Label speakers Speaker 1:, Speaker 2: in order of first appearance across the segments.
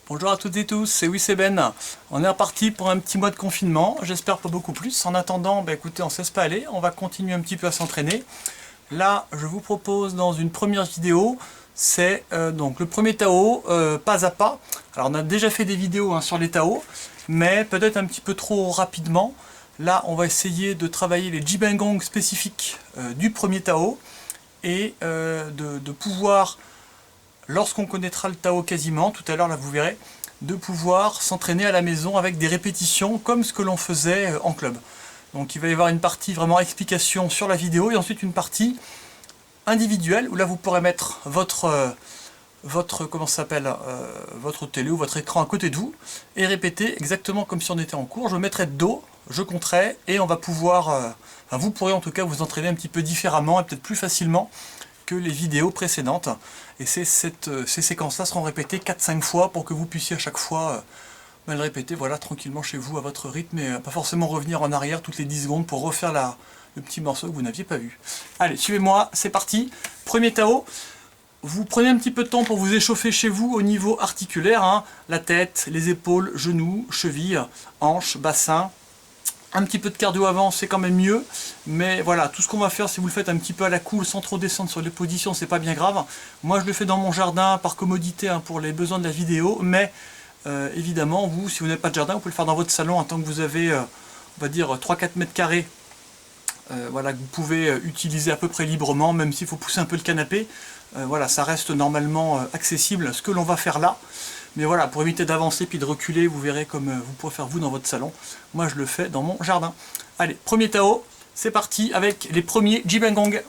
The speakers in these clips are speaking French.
Speaker 1: Bonjour à toutes et tous, c'est Ben. On est reparti pour un petit mois de confinement, j'espère pas beaucoup plus. En attendant, écoutez, on ne se laisse pas aller, on va continuer un petit peu à s'entraîner. Là, je vous propose dans une première vidéo, c'est donc le premier Tao, pas à pas. Alors on a déjà fait des vidéos sur les Tao, mais peut-être un petit peu trop rapidement. Là, on va essayer de travailler les Jibengong spécifiques du premier Tao et de pouvoir, lorsqu'on connaîtra le Tao quasiment, tout à l'heure là vous verrez, de pouvoir s'entraîner à la maison avec des répétitions comme ce que l'on faisait en club. Donc il va y avoir une partie vraiment explication sur la vidéo et ensuite une partie individuelle où là vous pourrez mettre votre télé ou votre écran à côté de vous et répéter exactement comme si on était en cours. Je mettrai de dos, je compterai et on va pouvoir, vous pourrez en tout cas vous entraîner un petit peu différemment et peut-être plus facilement que les vidéos précédentes. Et ces séquences-là seront répétées 4-5 fois pour que vous puissiez à chaque fois le répéter voilà, tranquillement chez vous à votre rythme et pas forcément revenir en arrière toutes les 10 secondes pour refaire le petit morceau que vous n'aviez pas vu. Allez, suivez-moi, c'est parti. Premier Tao. Vous prenez un petit peu de temps pour vous échauffer chez vous au niveau articulaire, la tête, les épaules, genoux, chevilles, hanches, bassin. Un petit peu de cardio avant, c'est quand même mieux. Mais voilà, tout ce qu'on va faire, si vous le faites un petit peu à la cool, sans trop descendre sur les positions, c'est pas bien grave. Moi, je le fais dans mon jardin par commodité pour les besoins de la vidéo. Mais évidemment, vous, si vous n'avez pas de jardin, vous pouvez le faire dans votre salon tant que vous avez, on va dire, 3-4 mètres carrés. Voilà, que vous pouvez utiliser à peu près librement, même s'il faut pousser un peu le canapé. Voilà, ça reste normalement accessible, ce que l'on va faire là. Mais voilà, pour éviter d'avancer puis de reculer, vous verrez comme vous pourrez faire vous dans votre salon. Moi, je le fais dans mon jardin. Allez, premier Tao, c'est parti avec les premiers Jibengong.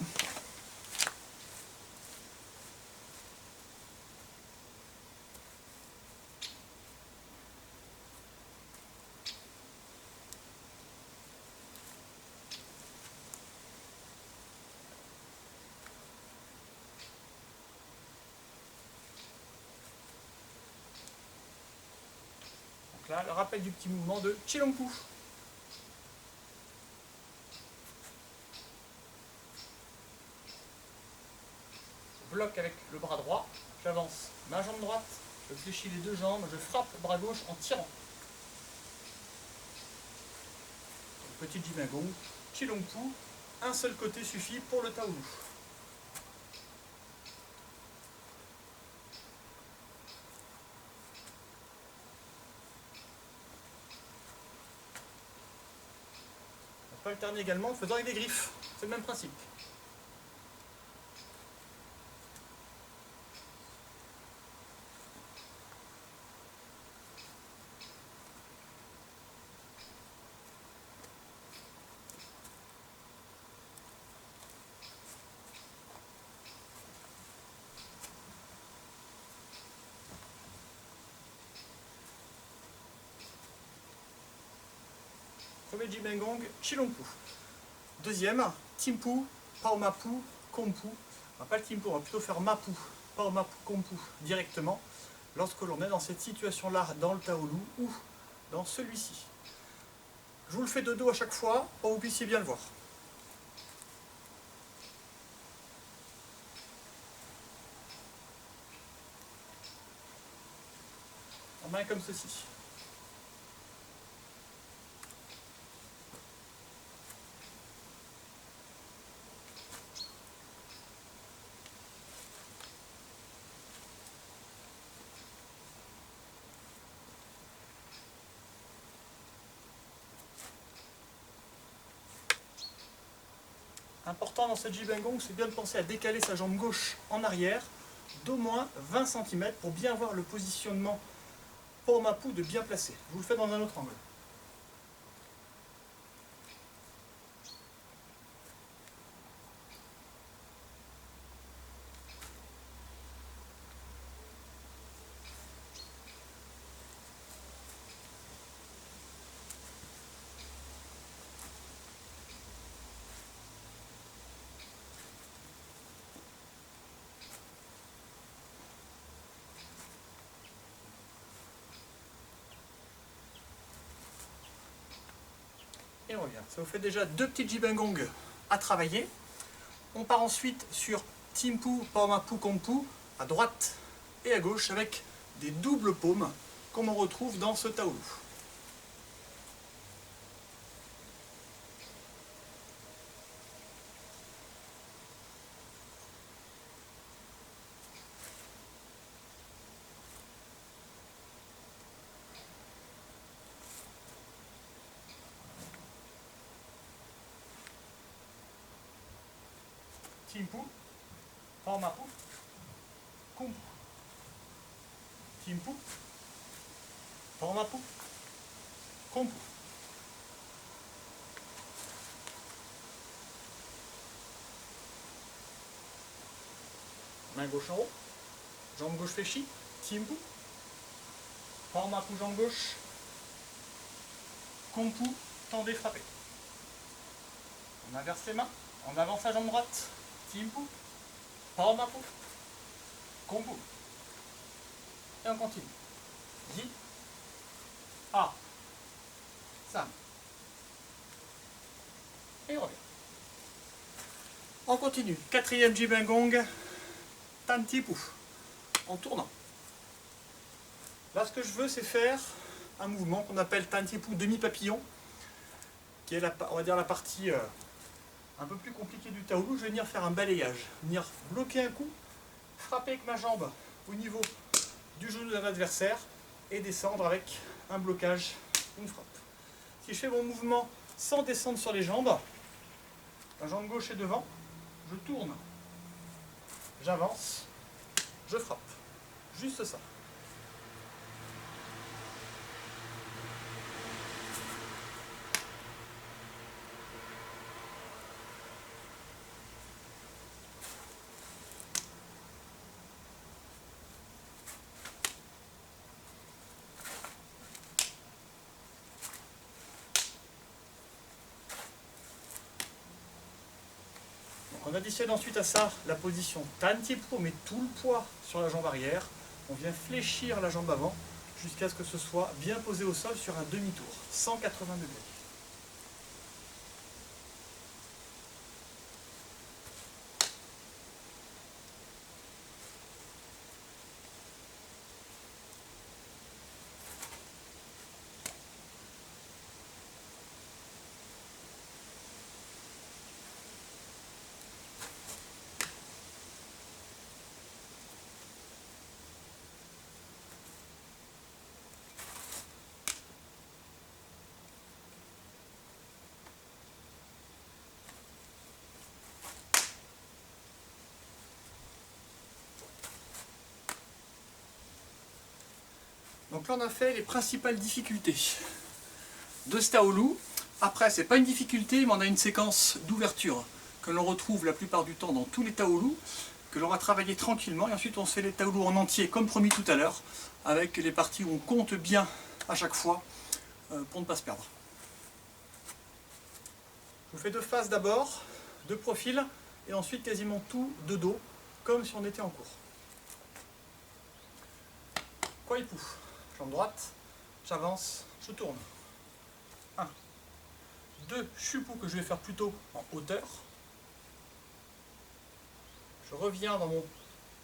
Speaker 1: Donc là, le rappel du petit mouvement de Chilongpu. Je bloque avec le bras droit, j'avance ma jambe droite, je fléchis les deux jambes, je frappe bras gauche en tirant. Donc, petit Jibengong, Chilongpu, un seul côté suffit pour le Taolu. On peut alterner également en faisant avec des griffes, c'est le même principe. Premier Jibengong, Chilongpu. Deuxième, Timpu, Paomapu, Kompu. Pas le Timpu, on va plutôt faire Mapu, Paomapu, Kompu directement, lorsque l'on est dans cette situation-là, dans le Taolu ou dans celui-ci. Je vous le fais de dos à chaque fois, pour que vous puissiez bien le voir. En main comme ceci. Important dans cette Jibengong, c'est bien de penser à décaler sa jambe gauche en arrière d'au moins 20 cm pour bien avoir le positionnement pour ma poue de bien placé. Je vous le fais dans un autre angle. Et on revient. Ça vous fait déjà deux petits Jibengong à travailler. On part ensuite sur Timpu, Paomapu, Kompu, à droite et à gauche avec des doubles paumes. comme on retrouve dans ce Taolu. Timpu, Formapu, Kumpu. Timpu, Formapu, Kumpu. Main gauche en haut, jambe gauche fléchie, Timpu, Formapu jambe gauche, Kumpu, tendez, frappez. On inverse les mains, on avance la jambe droite, Timpu, Formapu, Kumpu. Et on continue. Ji, A, Sam. Et on revient. On continue. Quatrième Jibengong, Tantipu, en tournant. Là, ce que je veux, c'est faire un mouvement qu'on appelle Tantipu demi-papillon, qui est on va dire la partie un peu plus compliquée du Taolu. Je vais venir faire un balayage, venir bloquer un coup, frapper avec ma jambe au niveau du genou d'un adversaire et descendre avec un blocage, une frappe. Si je fais mon mouvement sans descendre sur les jambes, la jambe gauche est devant, je tourne, j'avance, je frappe. Juste ça. On additionne ensuite à ça la position Tantipu, on met tout le poids sur la jambe arrière, on vient fléchir la jambe avant jusqu'à ce que ce soit bien posé au sol sur un demi-tour, 180 degrés. Donc là on a fait les principales difficultés de ce Taolu. Après c'est pas une difficulté mais on a une séquence d'ouverture que l'on retrouve la plupart du temps dans tous les Taolu, que l'on va travailler tranquillement et ensuite on se fait les Taolu en entier comme promis tout à l'heure, avec les parties où on compte bien à chaque fois pour ne pas se perdre. Je vous fais de face d'abord, de profil et ensuite quasiment tout de dos comme si on était en cours. Kwaipu. Jambe droite, j'avance, je tourne. 1, 2, Shupu que je vais faire plutôt en hauteur. Je reviens dans mon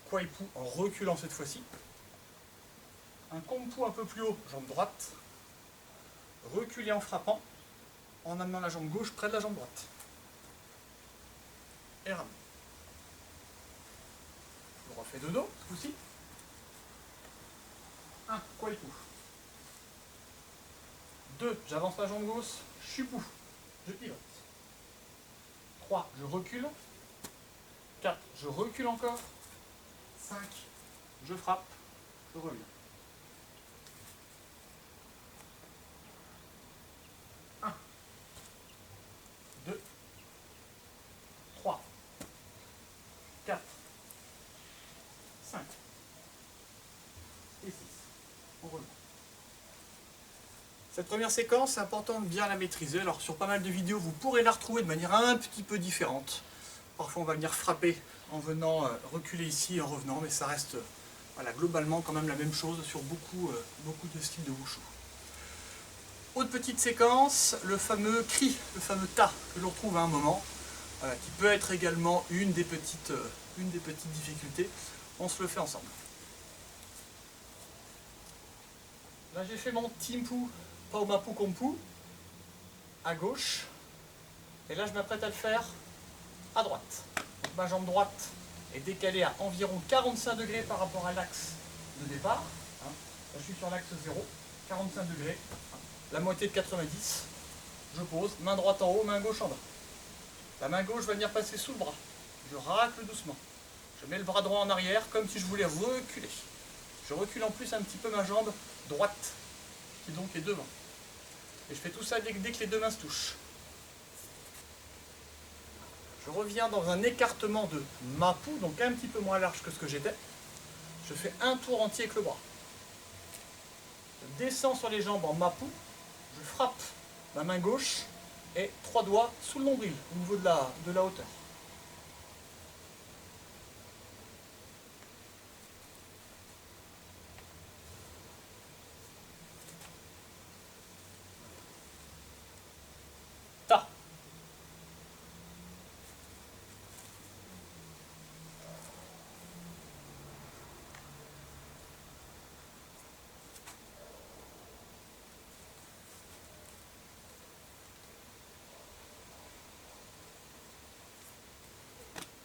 Speaker 1: Kwaipu en reculant cette fois-ci. Un Kompu un peu plus haut, jambe droite. Reculer en frappant, en amenant la jambe gauche près de la jambe droite. Et ramène. Je refais de dos, ce coup-ci. 1, Kwaipu. 2, j'avance la jambe gauche, Shupu, je pivote. 3, je recule. 4, je recule encore. 5, je frappe, je reviens. 1, 2, 3, 4, 5 et 6. On revient. Cette première séquence, c'est important de bien la maîtriser. Alors sur pas mal de vidéos, vous pourrez la retrouver de manière un petit peu différente. Parfois on va venir frapper en venant reculer ici et en revenant, mais ça reste voilà, globalement quand même la même chose sur beaucoup de styles de Wushu. Autre petite séquence, le fameux cri, le fameux ta que l'on retrouve à un moment, qui peut être également une des petites difficultés. On se le fait ensemble. Là j'ai fait mon Timpu, Paumapu Kompu, à gauche. Et là je m'apprête à le faire à droite. Donc, ma jambe droite est décalée à environ 45 degrés par rapport à l'axe de départ. Hein. Là je suis sur l'axe 0, 45 degrés, la moitié de 90. Je pose, main droite en haut, main gauche en bas. La main gauche va venir passer sous le bras. Je racle doucement. Je mets le bras droit en arrière comme si je voulais reculer. Je recule en plus un petit peu ma jambe droite, qui donc est devant. Et je fais tout ça dès que les deux mains se touchent. Je reviens dans un écartement de Mapu, donc un petit peu moins large que ce que j'étais. Je fais un tour entier avec le bras. Je descends sur les jambes en Mapu. Je frappe ma main gauche et 3 doigts sous le nombril, au niveau de la hauteur. Ta.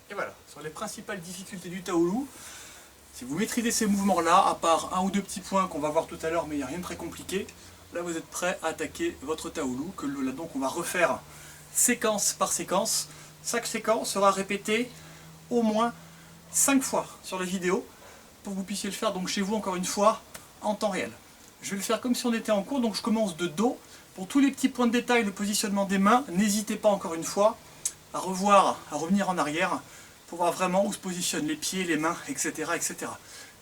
Speaker 1: Et voilà, sur les principales difficultés du Taolu, si vous maîtrisez ces mouvements-là, à part un ou deux petits points qu'on va voir tout à l'heure, mais il n'y a rien de très compliqué, là vous êtes prêt à attaquer votre Taolu, que là donc on va refaire séquence par séquence. Chaque séquence sera répétée au moins 5 fois sur la vidéo, pour que vous puissiez le faire donc chez vous encore une fois, en temps réel. Je vais le faire comme si on était en cours, donc je commence de dos. Pour tous les petits points de détail, le positionnement des mains, n'hésitez pas encore une fois à revoir, à revenir en arrière, pour voir vraiment où se positionnent les pieds, les mains, etc., etc.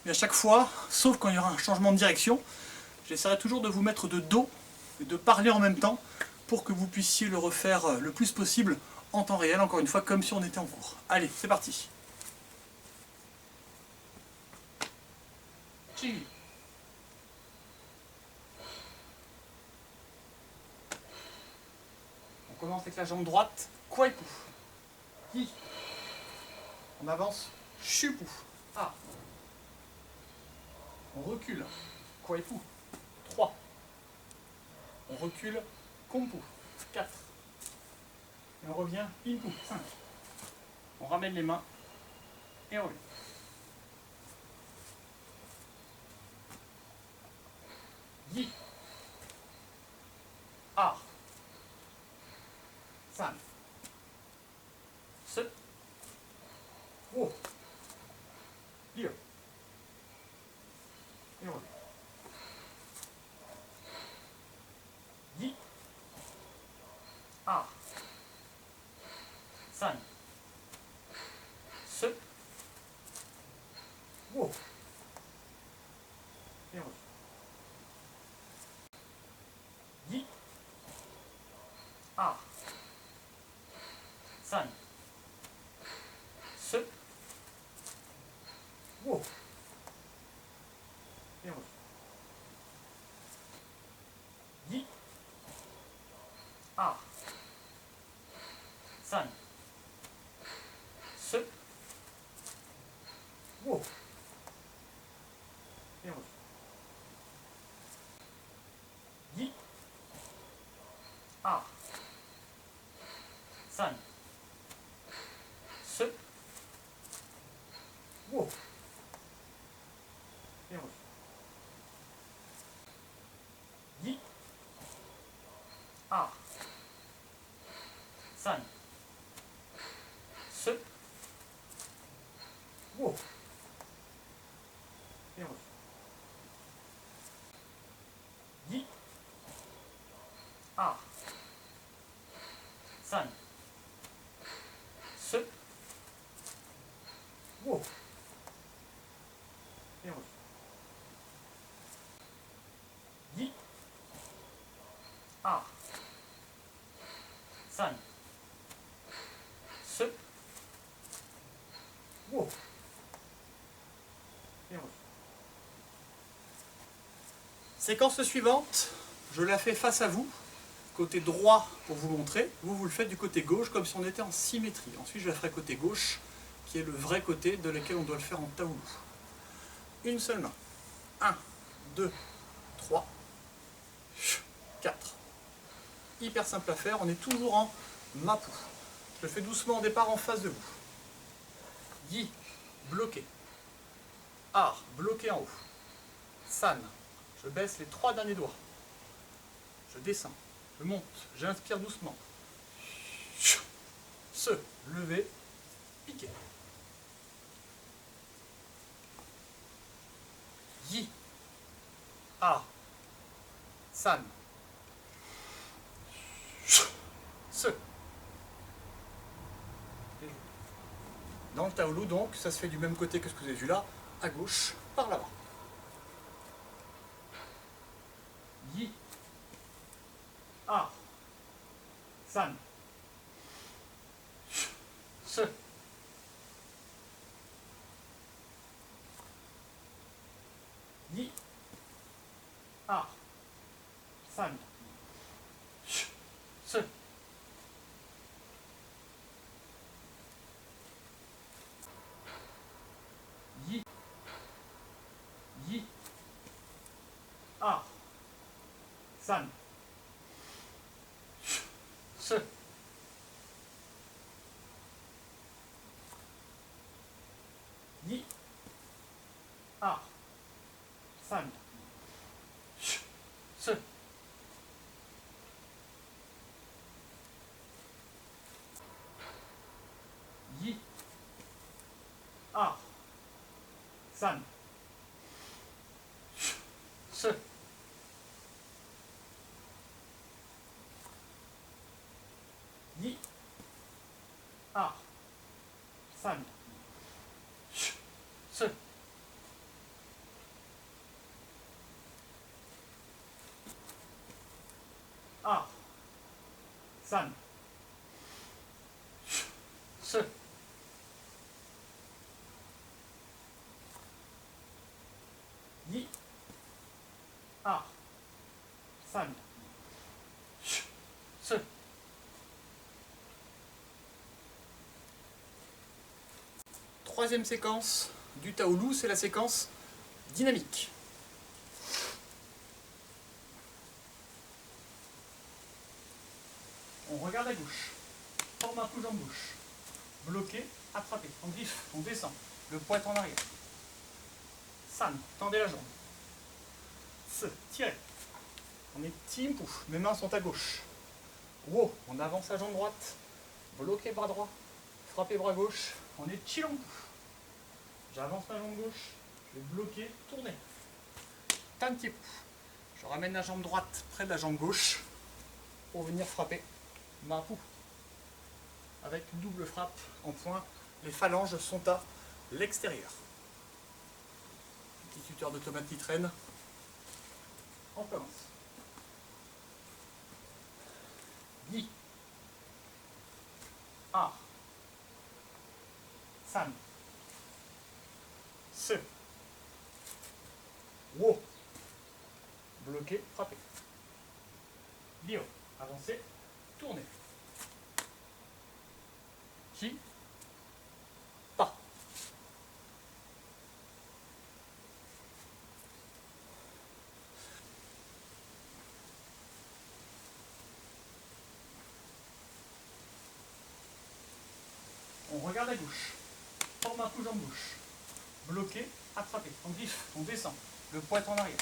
Speaker 1: Mais à chaque fois, sauf quand il y aura un changement de direction, j'essaierai toujours de vous mettre de dos et de parler en même temps pour que vous puissiez le refaire le plus possible en temps réel, encore une fois, comme si on était en cours. Allez, c'est parti. Ching. On commence avec la jambe droite, Kwaipu. Hi. On avance, Shupu. Ah. On recule, Kwaipu. 3. On recule, Kompu. 4. Et on revient, Pinku. 5. On ramène les mains et on revient. Yi. Ar. San. Se. Wo. Lio. Et on revient. Yi. Ar. San. Se. Wo. Et on revient. Yi. Ar. San. Se. Wo. Et on revient. Yi. Ar. San. Se. Wo. Et on revient. Yi. Ar. San. Se. Wo. Et on revient. Yi. Ar. San. Se. Wo. Et on revient. Yi. Ar. San. Se. Wo. Et on revient. Yi. Ar. San. Se. Wo. Et on revient. Séquence suivante, je la fais face à vous, côté droit pour vous montrer, vous le faites du côté gauche comme si on était en symétrie. Ensuite je la ferai côté gauche, qui est le vrai côté de lequel on doit le faire en Taolu. Une seule main. 1, 2, 3, 4. Hyper simple à faire, on est toujours en Mapu. Je le fais doucement au départ en face de vous. Yi, bloqué. Ar, bloqué en haut. San, je baisse les 3 derniers doigts. Je descends, je monte, j'inspire doucement. Se, lever, piquer. Yi, Ar, San, Se. Dans le Taolu, donc, ça se fait du même côté que ce que vous avez vu là, à gauche, par là-bas. Yi, Ar, San, Se. Yi, Ar, San, Se. Yi, Yi, Ar, San, Se. Yi, Ar, San, Se. Yi, Ar, San, Se. Yi, Ar, San, Se. Ar, San, Se. Yi, Ar, San, Se. Troisième séquence du Taolu, c'est la séquence dynamique. On regarde à gauche, forme un pouce en bouche, bloqué, attrapé, on griffe, on descend, le poids est en arrière. San, tendez la jambe. Se, tirez. On est Timpu, mes mains sont à gauche. Wo, on avance la jambe droite, bloqué bras droit, frappé bras gauche, on est Chilompu. J'avance la jambe gauche, je vais bloquer, tourner. Tantiepu. Je ramène la jambe droite près de la jambe gauche pour venir frapper Mapu. Avec une double frappe en point, les phalanges sont à l'extérieur. Petit tuteur de tomate qui traîne. On commence. Yi, Ar, San, Se, Wo, bloqué, frappé. Bio, avancé, tourné. Ki, pas. On regarde à gauche, forme un pouce en bouche, bloqué, attrapé, on griffe, on descend, le poids est en arrière.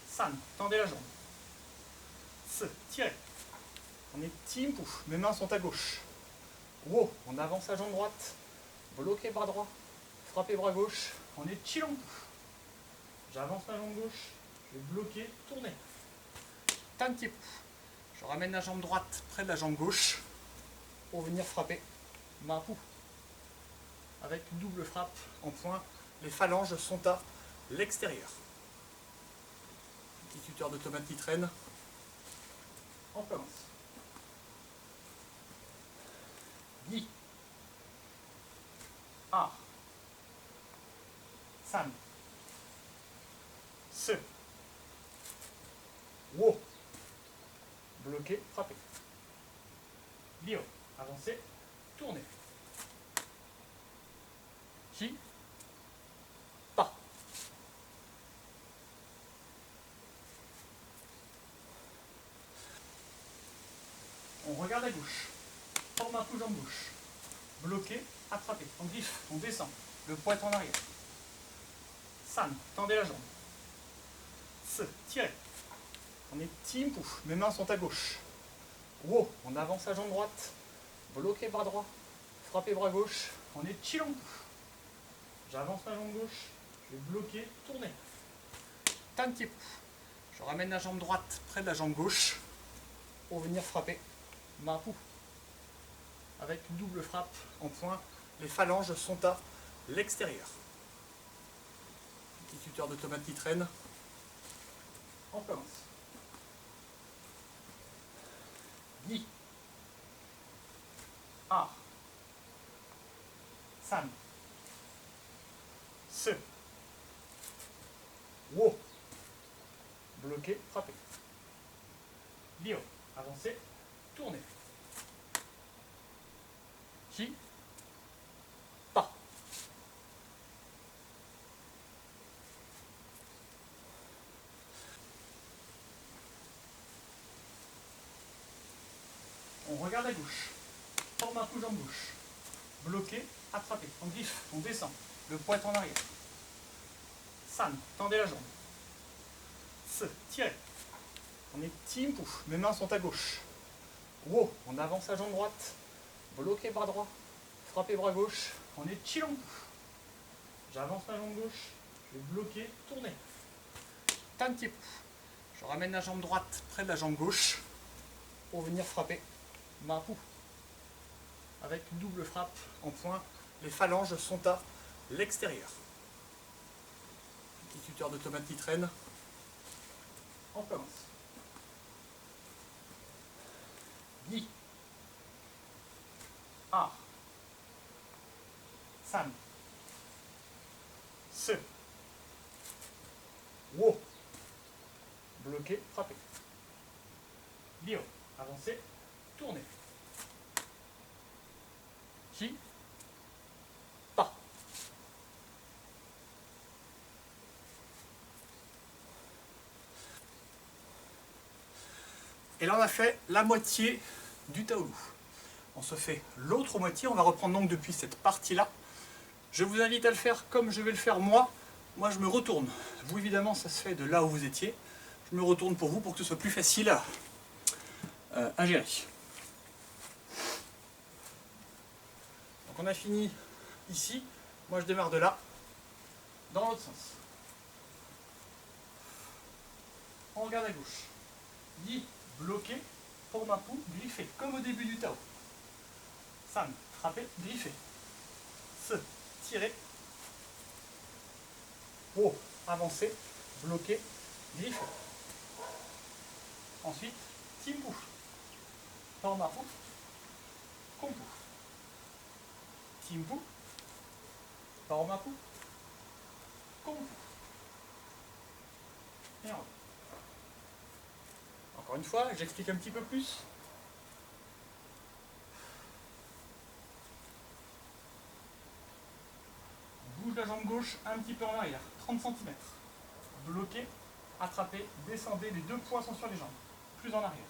Speaker 1: San, tendez la jambe. Se, tirez. On est Timpu, mes mains sont à gauche. Wo, on avance la jambe droite, bloqué bras droit, frappé bras gauche, on est Chilompu. J'avance la jambe gauche, je vais bloquer, tourner. Tantiepu. Je ramène la jambe droite près de la jambe gauche pour venir frapper Mapu. Avec une double frappe en point, les phalanges sont à l'extérieur. Petit tuteur de tomate qui traîne. On commence. Yi, Ar, San, Se, Wo, bloqué, frappé. Bio, avancé, tourné. Ki, pas. regarde à gauche. Forme un coup jambe gauche. Bloqué, attrapé. On griffe, on descend. Le poids est en arrière. San, tendez la jambe. Se, tirez. On est Timpu, mes mains sont à gauche. Wo, on avance la jambe droite. Bloqué bras droit. Frappez bras gauche. On est Chilompu. J'avance la jambe gauche. Je vais bloquer, tourner. Tantiepu. Je ramène la jambe droite près de la jambe gauche pour venir frapper Mapu. Avec une double frappe en point, les phalanges sont à l'extérieur. Petit tuteur de tomate qui traîne. On commence. Ni. A. San. Se. Wo. Bloqué, frappé. Bio. Avancez, tournez. Qui. Pas. On regarde à gauche. Forme un coup jambe gauche. Bloqué, attrapé. On griffe, on descend. Le poids est en arrière. San, tendez la jambe. Se, tirez. On est Timpu, mes mains sont à gauche. Wo, on avance la jambe droite. Bloqué bras droit. Frappez bras gauche. On est Chilompu. J'avance la jambe gauche. Je vais bloquer, tourner. Tantiepu. Je ramène la jambe droite près de la jambe gauche pour venir frapper Mapu. Avec une double frappe en point, les phalanges sont à l'extérieur. Petit tuteur de tomate qui traîne. On commence. Ni. A. San. Se. Wo. Bloqué, frappé. Bio. Avancez, tournez. Qui. Pas. Et là on a fait la moitié du taolu. On se fait l'autre moitié, on va reprendre donc depuis cette partie-là. Je vous invite à le faire comme je vais le faire moi. Moi je me retourne. Vous évidemment ça se fait de là où vous étiez. Je me retourne pour vous pour que ce soit plus facile à gérer. Donc on a fini ici. Moi je démarre de là, dans l'autre sens. On regarde à gauche. Yi, bloqué, pour Mapu, griffé, comme au début du Tao. San, frappé, griffé. Se, tiré. Wo, avancé, bloqué, griffé. Ensuite, Timpu. Por Mapu, Kompu. Timpu. Por Mapu, Kompu. Et on va. Encore une fois, j'explique un petit peu plus. On bouge la jambe gauche un petit peu en arrière, 30 cm. Bloqué, attrapé, descendez, les deux poings sont sur les jambes. Plus en arrière.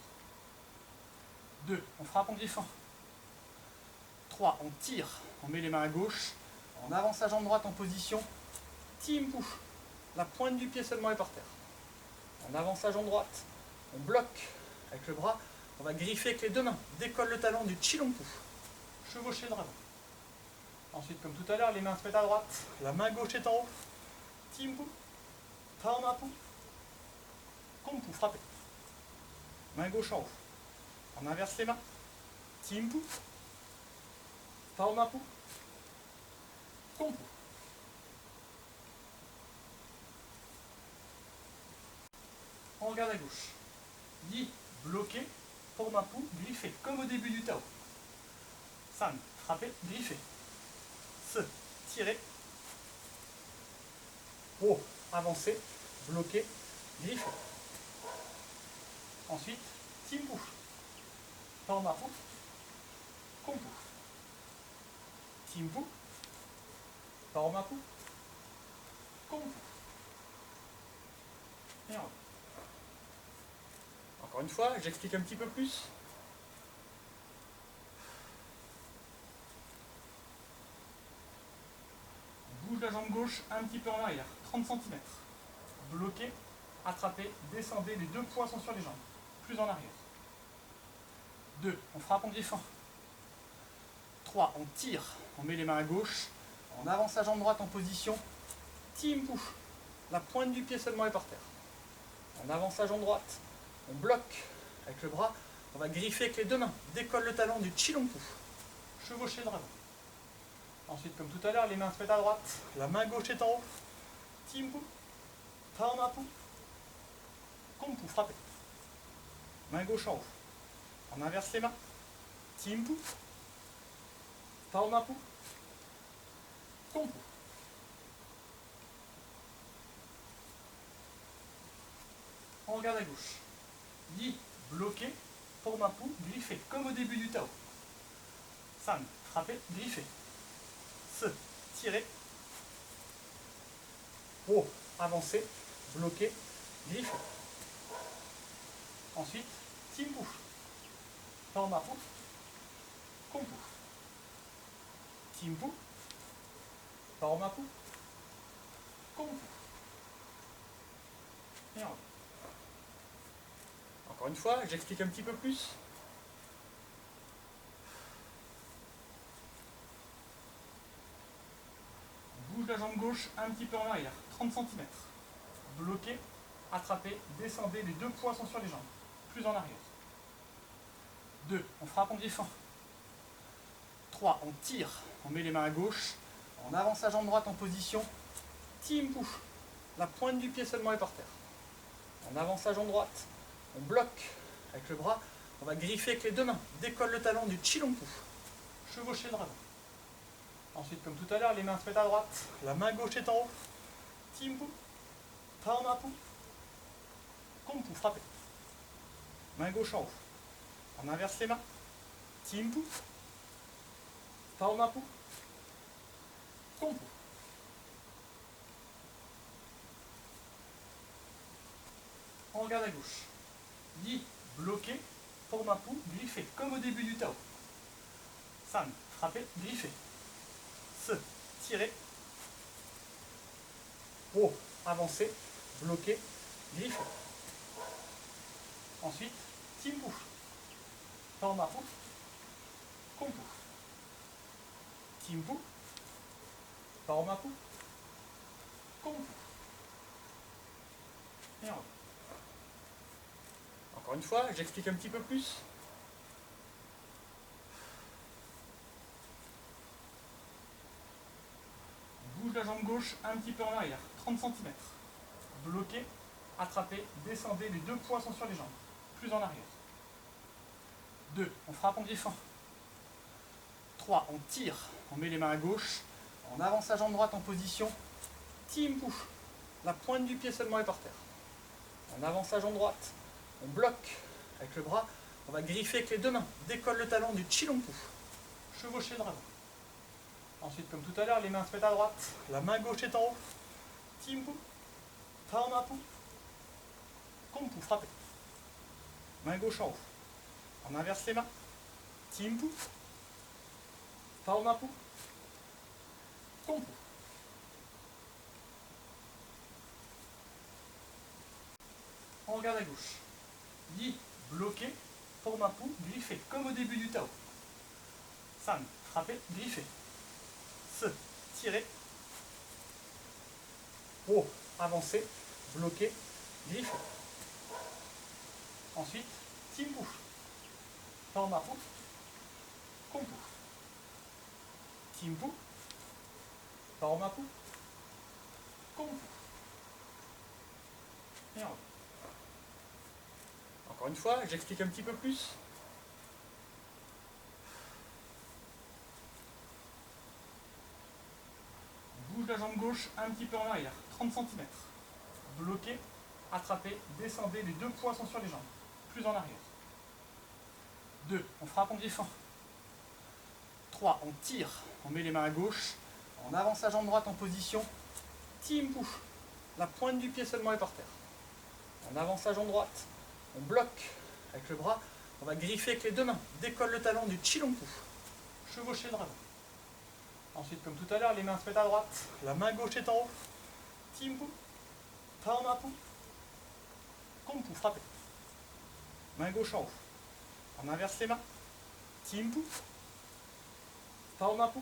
Speaker 1: 2, on frappe en griffant. 3, on tire, on met les mains à gauche, on avance la jambe droite en position. Timpu, la pointe du pied seulement est par terre. On avance la jambe droite, on bloque avec le bras, on va griffer avec les deux mains, décolle le talon du Chilompu, chevaucher le dragon. Ensuite, comme tout à l'heure, les mains se mettent à droite, la main gauche est en haut. Timpu, Por Mapu, Kompu, frappez. Main gauche en haut. On inverse les mains. Timpu, Por Mapu, Kompu. On regarde à gauche. Yi, bloqué, Por Mapu, griffé, comme au début du Tao. San, frappé, griffé. Se, tiré. Wo, avancé, bloqué, griffé. Ensuite, Timpu, Por Mapu, Kompu. Timpu, Por Mapu, Kompu. Et on va. Encore une fois, j'explique un petit peu plus. la jambe gauche un petit peu en arrière, 30 cm. Bloquez, attrapez, descendez, les deux poids sont sur les jambes. Plus en arrière. 2, on frappe, on défend. 3, on tire, on met les mains à gauche, on avance la jambe droite en position, team push. La pointe du pied seulement est par terre. On avance la jambe droite, on bloque avec le bras, on va griffer avec les deux mains, décolle le talon du chilompu, chevaucher le dragon. Ensuite, comme tout à l'heure, les mains se mettent à droite, la main gauche est en haut, timpu, taomapu, kompu, frappez. Main gauche en haut. On inverse les mains, timpu, taomapu, kompu. On regarde à gauche. Yi, bloqué, taomapu, griffé, comme au début du Tao. San, frappé, griffé. Se, tirer. Oh, avancer, bloquer, griffer. Ensuite, timpu, taomapu, kompu. Timpu, taomapu, kompu. Et on revient. Encore une fois, j'explique un petit peu plus. On bouge la jambe gauche un petit peu en arrière, 30 cm. Bloquez, attrapez, descendez, les deux poids sont sur les jambes. Plus en arrière. 2, on frappe, on défend. 3, on tire, on met les mains à gauche, on avance la jambe droite en position, team push. La pointe du pied seulement est par terre. On avance la jambe droite, on bloque avec le bras, on va griffer avec les deux mains, décolle le talon du chilompu, chevaucher le dragon. Ensuite, comme tout à l'heure, les mains se mettent à droite, la main gauche est en haut, timpu, taomapu, kompu, frappez. Main gauche en haut. On inverse les mains, timpu, taomapu, kompu. On regarde à gauche. Yi, bloqué, taomapu, griffé, comme au début du Tao. San, frappé, griffé. Se, tirer. Oh, avancer, bloquer, griffer. Ensuite, timpu, taomapu, kompu. Timpu, taomapu, kompu. Et on revient. Encore une fois, j'explique un petit peu plus. On bouge la jambe gauche un petit peu en arrière, 30 cm. Bloquez, attrapez, descendez, les deux poids sont sur les jambes. Plus en arrière. 2, on frappe, on défend. 3, on tire, on met les mains à gauche, on avance la jambe droite en position, team push. La pointe du pied seulement est par terre. On avance la jambe droite, on bloque avec le bras, on va griffer avec les deux mains, décolle le talon du chilompu, chevaucher le dragon. Ensuite, comme tout à l'heure, les mains se mettent à droite, la main gauche est en haut, timpu, taomapu, kompu, frappez. Main gauche en haut. On inverse les mains, timpu, taomapu, kompu. On regarde à gauche. Yi, bloqué, taomapu, griffé, comme au début du Tao. San, frappé, griffé. Se, tirer. Oh, avancer, bloquer, griffer. Ensuite, timpu, taomapu, kompu. Timpu, taomapu, kompu. Et on revient. Encore une fois, j'explique un petit peu plus. On bouge la jambe gauche un petit peu en arrière, 30 cm. Bloquez, attrapez, descendez, les deux poids sont sur les jambes. Plus en arrière. 2, on frappe, on défend. 3, on tire, on met les mains à gauche, on avance la jambe droite en position, team push. La pointe du pied seulement est par terre. On avance la jambe droite, on bloque avec le bras, on va griffer avec les deux mains, décolle le talon du chilompu, chevaucher le dragon. Ensuite, comme tout à l'heure, les mains se mettent à droite. La main gauche est en haut. Timpu. Taumapu. Kompu, frappez. Main gauche en haut. On inverse les mains. Timpu. Taumapu.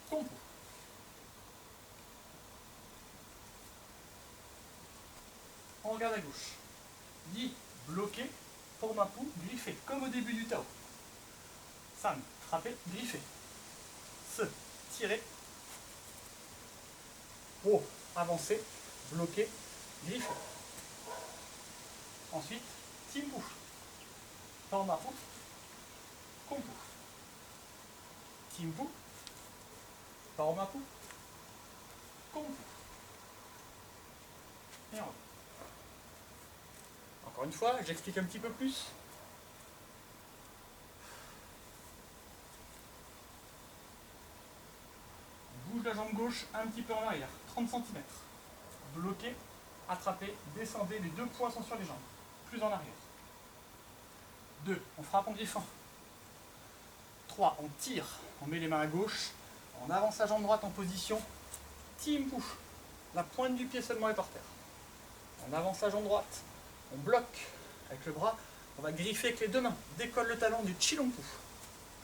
Speaker 1: Kompu. On regarde à gauche. Yi, bloqué. Taumapu, griffé. Comme au début du Tao. San, frappé, griffé. Se, tirer. Oh, avancer, bloquer, griffer. Ensuite, timpu. Taumapu. Kompu. Timpu. Taumapu. Kompu. Et on revient. Encore une fois, j'explique un petit peu plus. On bouge la jambe gauche un petit peu en arrière, 30 cm. Bloquez, attrapez, descendez, les deux poings sont sur les jambes. Plus en arrière. 2, on frappe en griffant. 3, on tire, on met les mains à gauche, on avance la jambe droite en position. Timpu. La pointe du pied seulement est par terre. On avance la jambe droite, on bloque avec le bras, on va griffer avec les deux mains. Décolle le talon du Chilompu.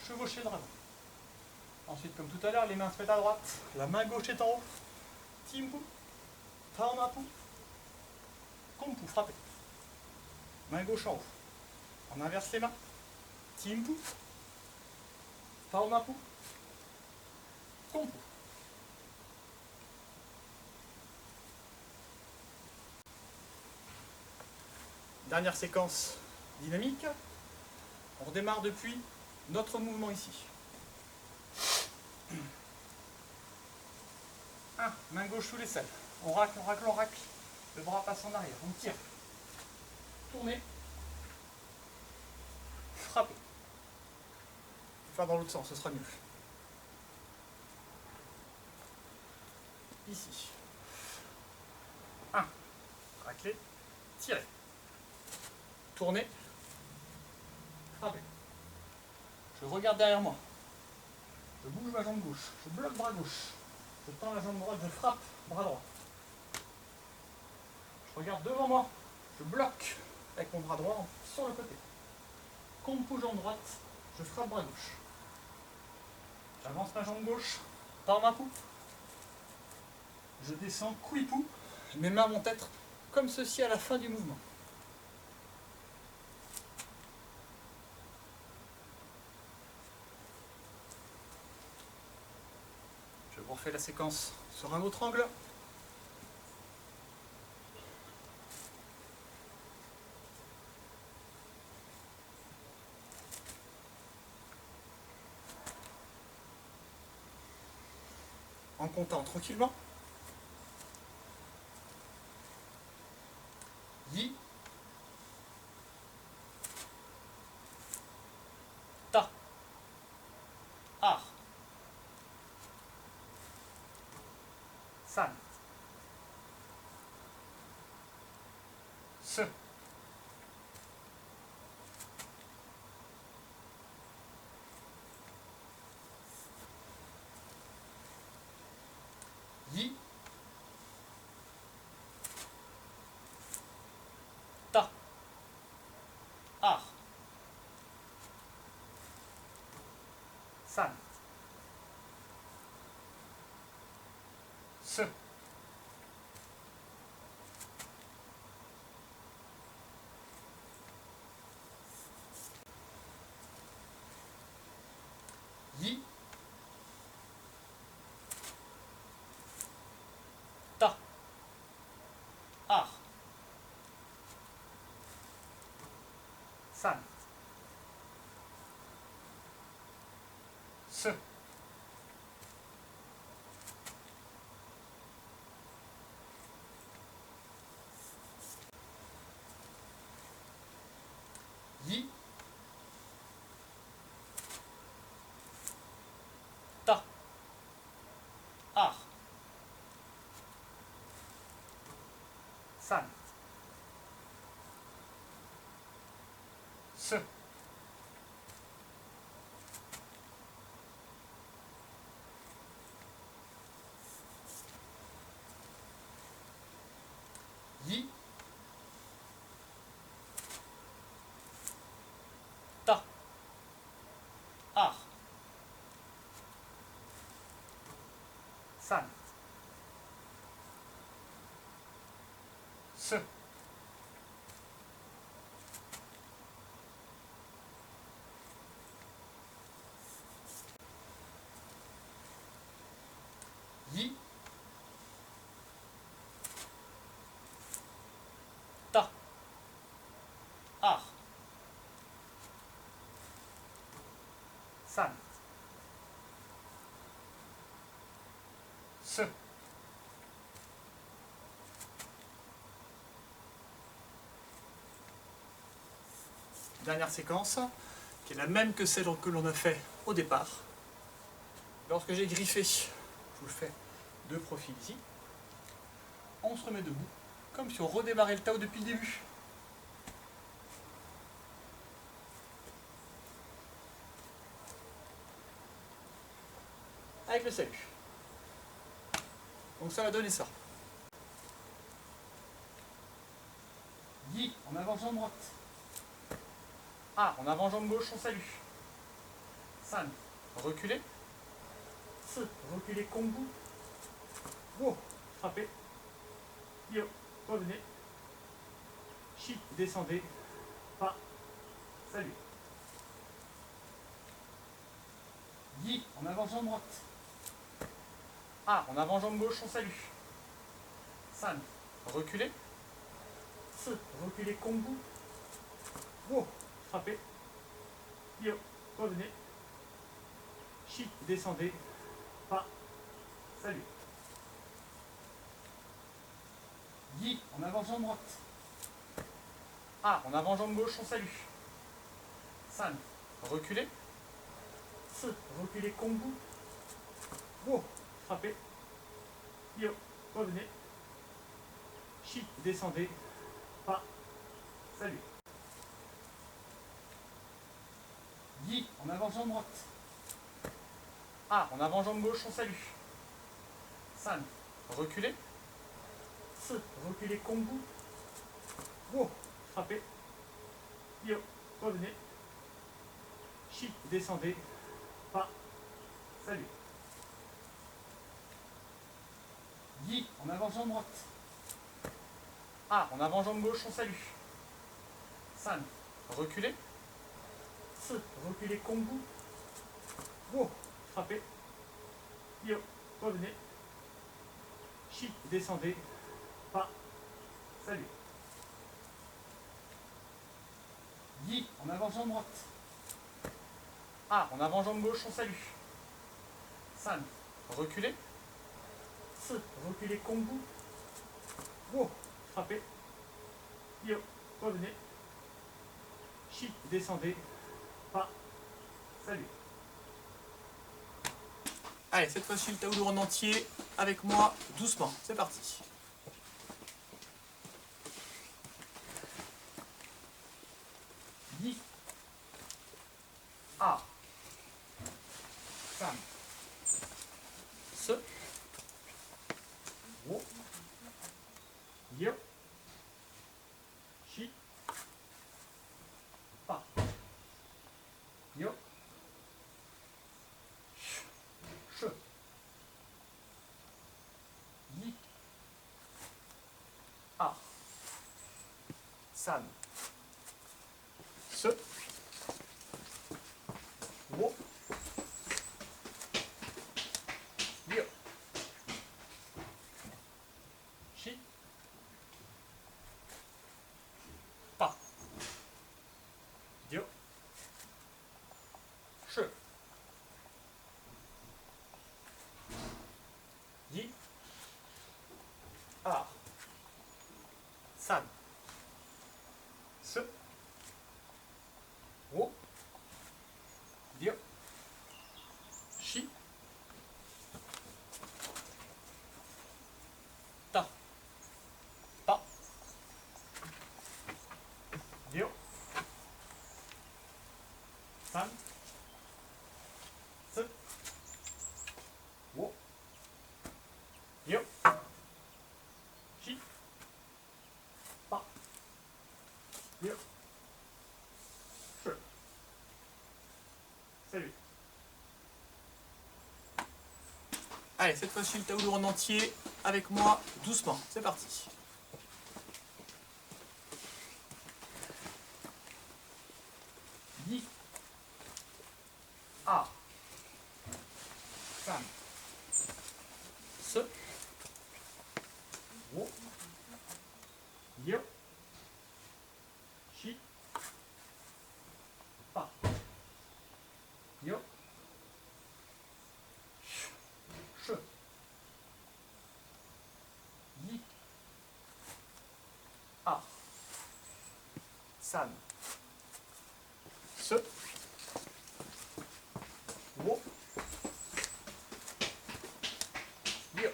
Speaker 1: Chevaucher le dragon. Ensuite, comme tout à l'heure, les mains se mettent à droite. La main gauche est en haut. Timpu. Taumapu. Kompu, frappez. Main gauche en haut. On inverse les mains. Timpu. Taumapu. Kompu. Dernière séquence dynamique. On redémarre depuis notre mouvement ici. 1. Main gauche sous l'aisselle. On racle, on racle, on racle. Le bras passe en arrière. On tire. Tournez. Frappez. Faire dans l'autre sens, ce sera mieux. Ici. 1. Racler. Tirez. Tournez. Frappez. Je regarde derrière moi. Je bouge ma jambe gauche. Je bloque bras gauche. Je tends la jambe droite. Je frappe bras droit. Je regarde devant moi. Je bloque avec mon bras droit sur le côté. Kompu jambe droite. Je frappe bras gauche. J'avance ma jambe gauche. Taumapu. Je descends. Kuipu. Mes mains vont être comme ceci à la fin du mouvement. Je vous refais la séquence sur un autre angle. En comptant tranquillement. Yi. Ta. Ar. San. Se. Yi. Ta. Ar. San. Se. Yi. Ta. Ar. San. Se. Yi. Ta. Ar. San. Se. san, se, yi, ta, ar, san, se, dernière séquence, qui est la même que celle que l'on a fait au départ. Lorsque j'ai griffé, je vous le fais de profil ici. On se remet debout, comme si on redémarrait le Tao depuis le début. Avec le salut. Donc ça va donner ça. Yi en avant jambe droite. Ah, en avant jambe gauche, on salue. San, reculez. Se, reculez kombu. Wo, frappez. Yo, revenez. Shi, descendez. Pa, salut. Yi en avant jambe droite. Ah, en avant jambe gauche, on salue. San, reculez. Se, reculez kombu. Wo, frappez. Yo, revenez. Shi, descendez. Pa, salut. Yi en avant jambe droite. Ah, en avant jambe gauche, on salue. San, reculez. Se, reculez kombu. Wo, frappez. Yo, revenez. Shi, descendez. Pa, salut. Yi en avant jambe droite. Ah, en avant jambe gauche, on salue. San, reculez. Se, reculez kombu. Wo, frappez. Yo, revenez. Shi, descendez. Pa, salut. Yi en avant jambe droite. Ah, en avant jambe gauche, on salue. San, reculez. Se, reculez kombu. Wo, frappez. Yo, revenez. Shi, descendez. Pa, salut. Yi en avant jambe droite. Ah, en avant jambe gauche, on salue. San, reculez. Se, reculez kombu. Wo, frappez. Yo, revenez. Shi, descendez. Pa, salut. Allez, cette fois-ci le Tao en entier avec moi, doucement. C'est parti. Yi, A, San, Se, Wo, Yo, Shi, Pa, Yo, She, Yi, A, San, Se, Wo, Yo, Shi, Pa, Yo, She, Yi, A, San, Se, Wo, Yo, Shi, Ta, Pa, Yo, San, Se, Wo, Yo, Shi, Pa, Allez, cette fois-ci, le taoulou en entier, avec moi, doucement. C'est parti. Yi. A. San. Se. Wo. Yo. Shi. Pa. Yo. She. Yi. A. San. Se. Wo. Yo.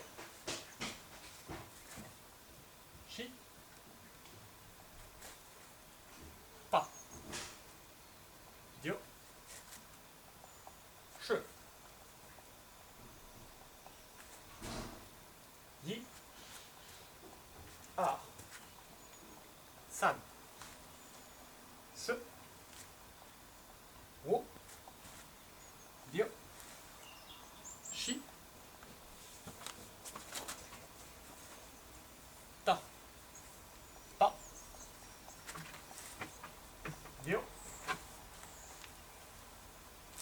Speaker 1: Shi. Pa. Yo. She. Yi. A. San. Se. Wo. Yo. Shi. Ta. Pa. Yo.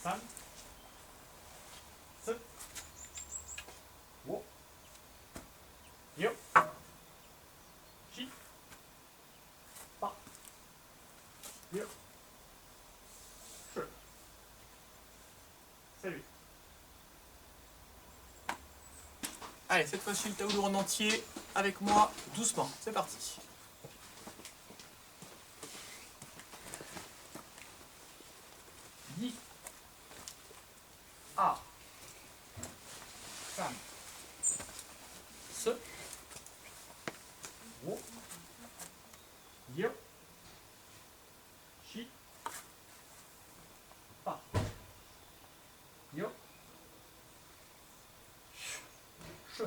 Speaker 1: San. Se. Wo. Yo. Shi. Pa. Yo. She. Salut. Allez, cette fois-ci, le taoulou en entier, avec moi, doucement. C'est parti. Yi. A. San. Se. Wo. Yo. Shi. Pa. Yo. She.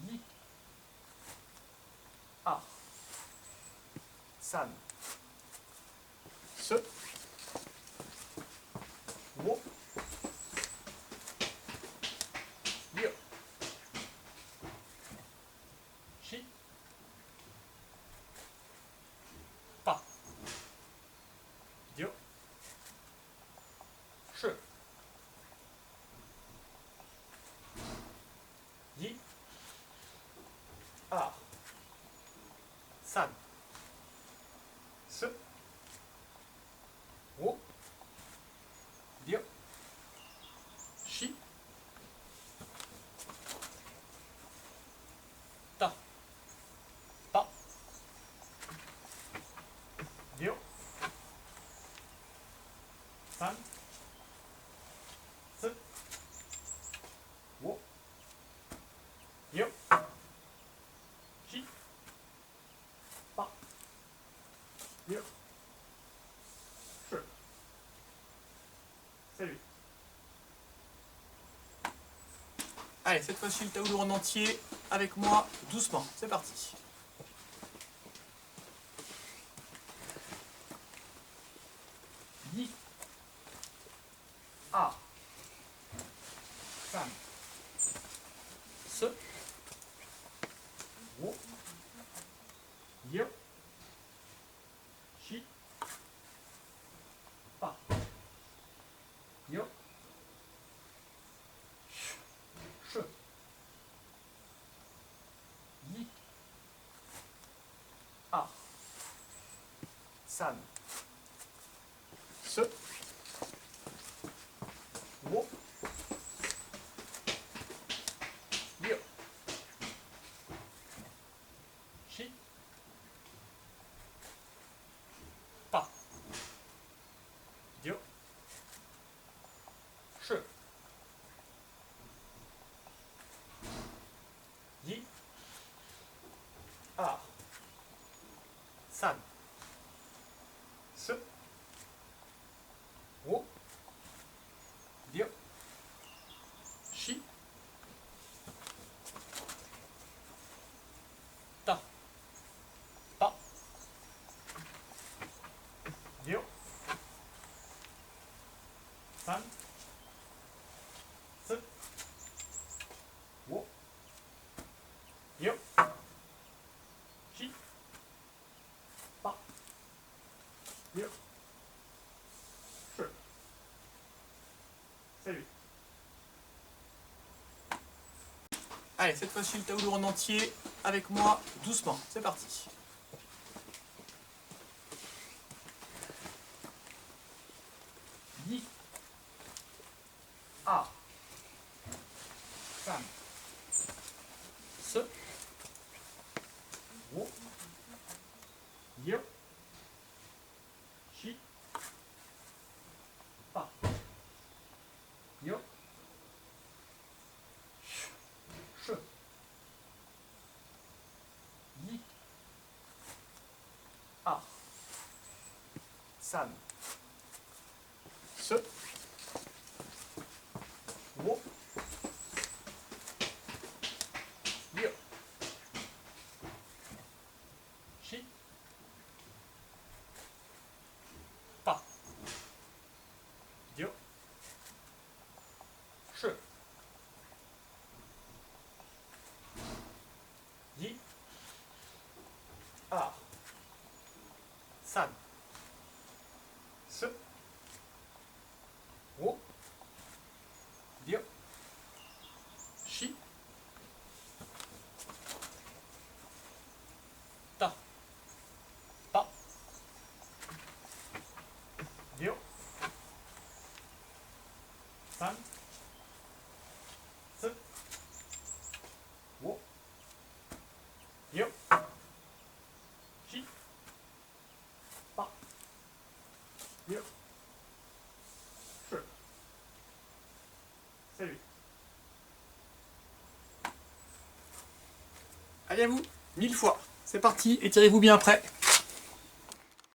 Speaker 1: Yi. A. San. Se. Wo. Yo. Shi. Pa. Yo. She. Yi. A. San. Se. Wo. Yo. Shi. Ta. Pa. Yo. San. Se. Wo. Yo. Shi. Pa. Yo. She. Salut. Allez, cette fois-ci, le taoulou en entier, avec moi, doucement. C'est parti. Yi. A. San. Se. Wo. Yo. Shi. Pa. Yo. She. Yi. A. San. Se. Wo. Yo. Shi. Pa. Yo. She. Yi. A. San. Se. Wo. Yo. Shi. Ta. Pa. Yo. San. Allez, cette fois-ci, le taoulou en entier, avec moi, doucement. C'est parti. Yi. A. San. Se. Wo. Yo. Shi. Pa. Yo. Che. Yi. A. San. Se. Wo. Yo. Shi. Pa. Yo. Che. Yi. A. San. Se. Wo. Yo. Shi. Ta. Pa. Yo. San. Se. Wo. Yo. Shi. Pa. Yo. Che. Salut. Allez à vous, 1000 fois. C'est parti, étirez-vous bien après.